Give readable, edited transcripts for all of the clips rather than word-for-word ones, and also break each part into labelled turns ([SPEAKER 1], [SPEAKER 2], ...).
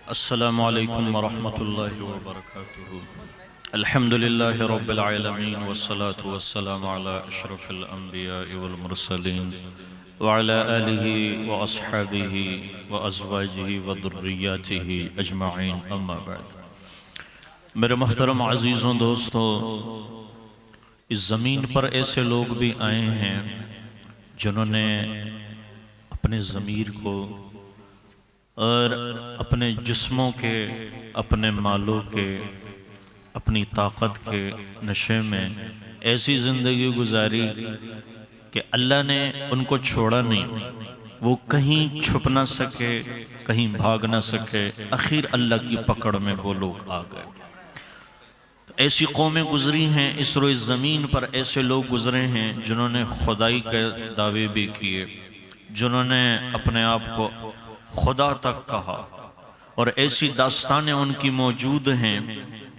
[SPEAKER 1] السلام علیکم ورحمۃ اللہ وبرکاتہ۔ الحمد للہ رب العالمین والصلاة والسلام علی اشرف الانبیاء والمرسلین وعلی آلہ واصحابہ وازواجہ وذریاتہ اجمعین، اما بعد۔ میرے محترم عزیزوں، دوستوں، اس زمین پر ایسے لوگ بھی آئے ہیں جنہوں نے اپنے ضمیر کو اور اپنے جسموں کے، اپنے مالوں کے، اپنی طاقت کے نشے میں ایسی زندگی گزاری کہ اللہ نے ان کو چھوڑا نہیں۔ وہ کہیں چھپ نہ سکے، کہیں بھاگ نہ سکے، آخر اللہ کی پکڑ میں وہ لوگ آ گئے۔ ایسی قومیں گزری ہیں اس روئے زمین پر، ایسے لوگ گزرے ہیں جنہوں نے خدائی کے دعوے بھی کیے، جنہوں نے اپنے آپ کو خدا تک کہا، اور ایسی داستانیں ان کی موجود ہیں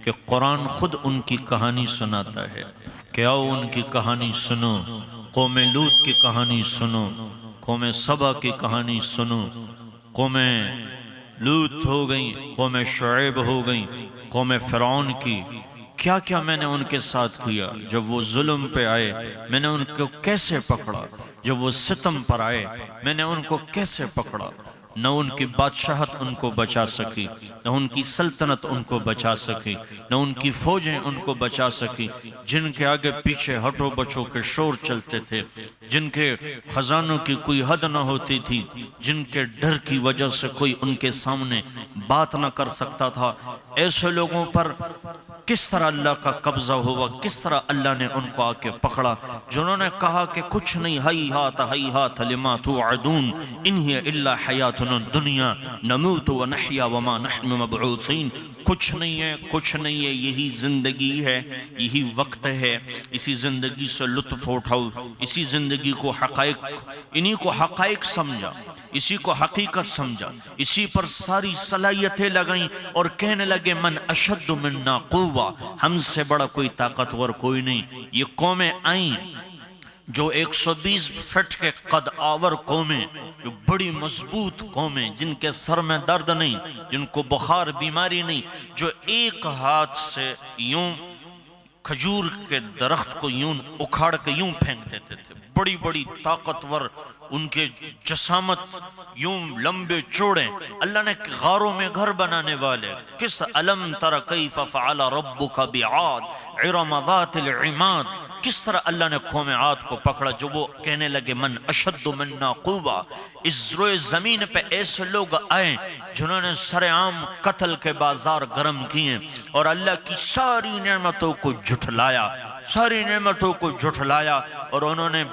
[SPEAKER 1] کہ قرآن خود ان کی کہانی سناتا ہے کہ آؤ ان کی کہانی سنو، قوم لوط کی کہانی سنو، قوم سبا کی کہانی سنو، قوم لوط ہو گئیں، قوم شعیب ہو گئیں، قوم فرعون کی، کیا کیا میں نے ان کے ساتھ کیا۔ جب وہ ظلم پہ آئے میں نے ان کو کیسے پکڑا، جب وہ ستم پر آئے میں نے ان کو کیسے پکڑا۔ نہ ان کی بادشاہت ان کو بچا سکی، نہ ان کی سلطنت ان کو بچا سکی، نہ ان کی فوجیں ان کو بچا سکی، جن کے آگے پیچھے ہٹو بچو کے شور چلتے تھے، جن کے خزانوں کی کوئی حد نہ ہوتی تھی، جن کے ڈر کی وجہ سے کوئی ان کے سامنے بات نہ کر سکتا تھا۔ ایسے لوگوں پر کس طرح اللہ کا قبضہ ہوا، کس طرح اللہ نے ان کو آ کے پکڑا، جنہوں نے کہا کہ کچھ نہیں، ہیہات لما توعدون ان ہی الا حیاتنا الدنیا نموت ونحیا وما نحن مبعوثین۔ کچھ نہیں ہے، کچھ نہیں ہے، یہی زندگی ہے، یہی وقت ہے، اسی زندگی سے لطف اٹھاؤ، اسی زندگی کو حقائق، انہی کو حقائق سمجھا، اسی کو حقیقت سمجھا، اسی پر ساری صلاحیتیں لگائیں اور کہنے لگے من اشد منا قوہ، ہم سے بڑا کوئی طاقتور کوئی نہیں۔ یہ قومیں آئیں جو 120 فٹ کے قد آور قومیں، جو بڑی مضبوط قومیں، جن کے سر میں درد نہیں، جن کو بخار بیماری نہیں، جو ایک ہاتھ سے یوں کھجور کے درخت کو یوں اکھاڑ کے یوں پھینک دیتے تھے، بڑی بڑی طاقتور، ان کے جسامت یوں لمبے چوڑے، اللہ نے غاروں میں گھر بنانے والے۔ کس علم تر کیف فعل ربک بعاد ارم ذات العماد، کس طرح اللہ نے قوم عاد کو پکڑا جو وہ کہنے لگے من اشد منا قوہ۔ اس روئے زمین پہ ایسے لوگ آئے جنہوں نے سر عام قتل کے بازار گرم کیے اور اللہ کی ساری نعمتوں کو جھٹلایا، ساری نعمتوں کو جھٹلایا، اور انہوں نے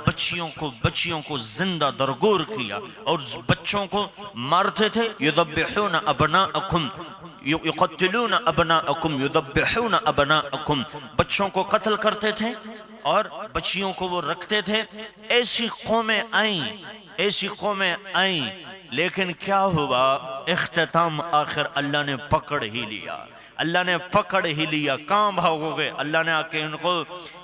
[SPEAKER 1] بچیوں کو زندہ درگور کیا اور بچوں کو مارتے تھے۔ یذبحون ابناءکم یقتلون ابناءکم یذبحون ابناءکم، بچوں کو قتل کرتے تھے اور بچیوں کو وہ رکھتے تھے۔ ایسی قومیں آئیں، لیکن کیا ہوا، اختتام آخر اللہ نے پکڑ ہی لیا، اللہ نے پکڑ ہی لیا۔ کہاں بھاگو گے، اللہ نے آ کے ان کو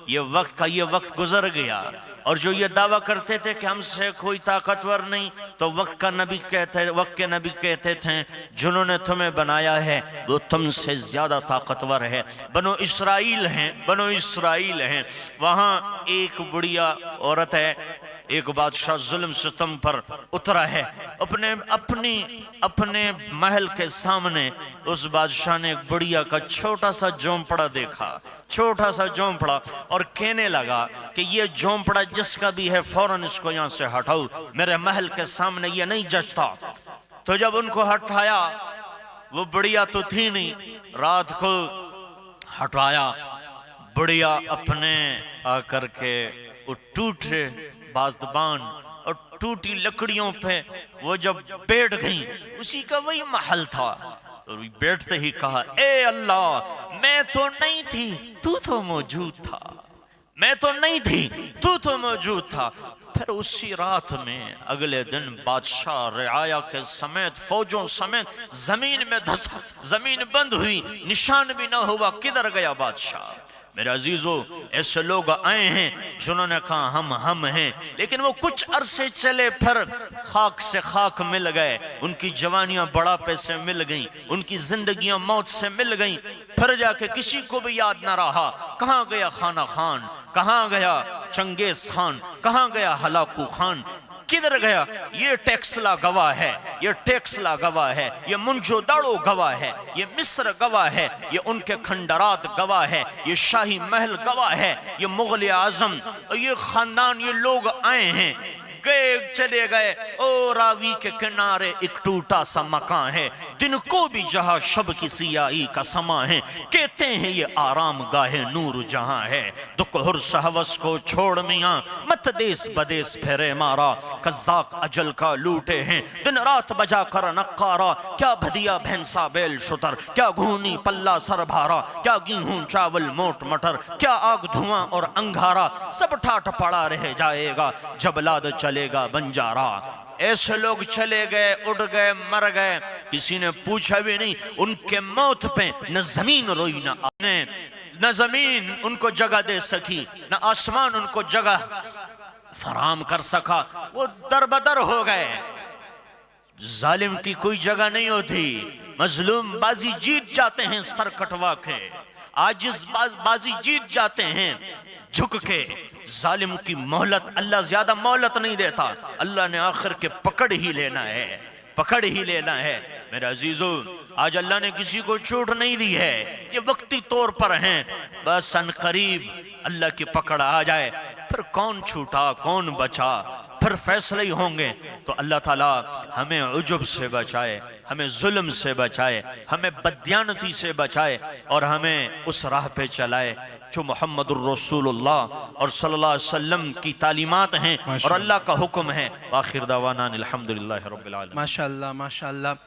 [SPEAKER 1] یہ وقت گزر گیا۔ اور جو یہ دعویٰ کرتے تھے کہ ہم سے کوئی طاقتور نہیں، تو وقت کے نبی کہتے تھے جنہوں نے تمہیں بنایا ہے وہ تم سے زیادہ طاقتور ہے، بنو اسرائیل ہیں۔ وہاں ایک بڑھیا عورت ہے، ایک بادشاہ ظلم ستم پر اترا ہے، اپنے محل کے سامنے اس بادشاہ نے ایک بڑھیا کا چھوٹا سا جھونپڑا دیکھا، چھوٹا سا جھونپڑا، اور کہنے لگا کہ یہ جھونپڑا جس کا بھی ہے فوراً اس کو یہاں سے ہٹاؤ، میرے محل کے سامنے یہ نہیں جچتا۔ تو جب ان کو ہٹایا، وہ بڑھیا تو تھی نہیں، رات کو ہٹایا، بڑھیا اپنے آ کر کے وہ ٹوٹے بازدبان اور ٹوٹی لکڑیوں پہ وہ جب بیٹھ گئیں، اسی کا وہی محل تھا، تو بیٹھتے ہی کہا اے اللہ، میں تو نہیں تھی، تو موجود تھا، میں تو نہیں تھی، تو موجود تھا۔ پھر اسی رات میں اگلے دن بادشاہ رعایا کے سمیت فوجوں سمیت زمین میں دھسا، زمین بند ہوئی، نشان بھی نہ ہوا کدھر گیا بادشاہ۔ میرے عزیزو ایسے لوگ آئے ہیں جنہوں نے کہا ہم ہیں، لیکن وہ کچھ عرصے چلے پھر خاک سے خاک مل گئے، ان کی جوانیاں بڑھاپے سے مل گئیں، ان کی زندگیاں موت سے مل گئیں، پھر جا کے کسی کو بھی یاد نہ رہا کہاں گیا خانہ خان، کہاں گیا چنگیز خان، کہاں گیا ہلاکو خان، کدھر گیا؟ یہ ٹیکسلا گواہ ہے، یہ ٹیکسلا گواہ ہے، یہ منجو داڑو گواہ ہے، یہ مصر گواہ ہے، یہ ان کے کھنڈرات گواہ ہے، یہ شاہی محل گواہ ہے، یہ مغل اعظم، یہ خاندان، یہ لوگ آئے ہیں، گئے چلے گئے۔ او راوی کے کنارے ایک ٹوٹا سا مکان ہے، دن کو بھی جہاں شب کی سیاہی کا سما ہے، کہتے ہیں یہ آرام گاہ نور جہاں ہے، دکھ حرص حوث کو چھوڑ میاں مت دیس بدیس پھرے مارا، قزاق اجل کا لوٹے ہیں دن رات بجا کر نقارا، کیا بھدیا بھینسا بیل شتر، کیا گھونی پلہ سر بھارا، کیا گیہوں چاول موٹ مٹر، کیا آگ دھواں اور انگھارا، سب ٹھاٹ پڑا رہ جائے گا جب لاد چلے گا بنجارا۔ ایسے لوگ چلے گئے، اڑ گئے، مر گئے، کسی نے پوچھا بھی نہیں، ان کے موت پہ نہ زمین روئی نہ زمین ان کو جگہ دے سکی، نہ آسمان ان کو جگہ فراہم کر سکا، وہ در بدر ہو گئے۔ ظالم کی کوئی جگہ نہیں ہوتی، مظلوم بازی جیت جاتے ہیں سر کٹوا کے، عاجز بازی جیت جاتے ہیں جھک کے۔ ظالم کی مہلت اللہ زیادہ مہلت نہیں دیتا، اللہ نے آخر کے پکڑ ہی لینا ہے، پکڑ ہی لینا ہے۔ میرے عزیزو آج اللہ نے کسی کو چھوٹ نہیں دی ہے، یہ وقتی طور پر ہیں، بس ان قریب اللہ کی پکڑ آ جائے پھر کون چھوٹا کون بچا، پھر فیصلے ہی ہوں گے۔ تو اللہ تعالیٰ ہمیں عجب سے بچائے، ہمیں ظلم سے بچائے، ہمیں بددیانتی سے بچائے، اور ہمیں اس راہ پہ چلائے جو محمد الرسول اللہ اور صلی اللہ علیہ وسلم کی تعلیمات ہیں اور اللہ کا حکم ہے۔ وآخر دعوانا الحمدللہ رب العالمین۔
[SPEAKER 2] ماشاءاللہ ماشاءاللہ۔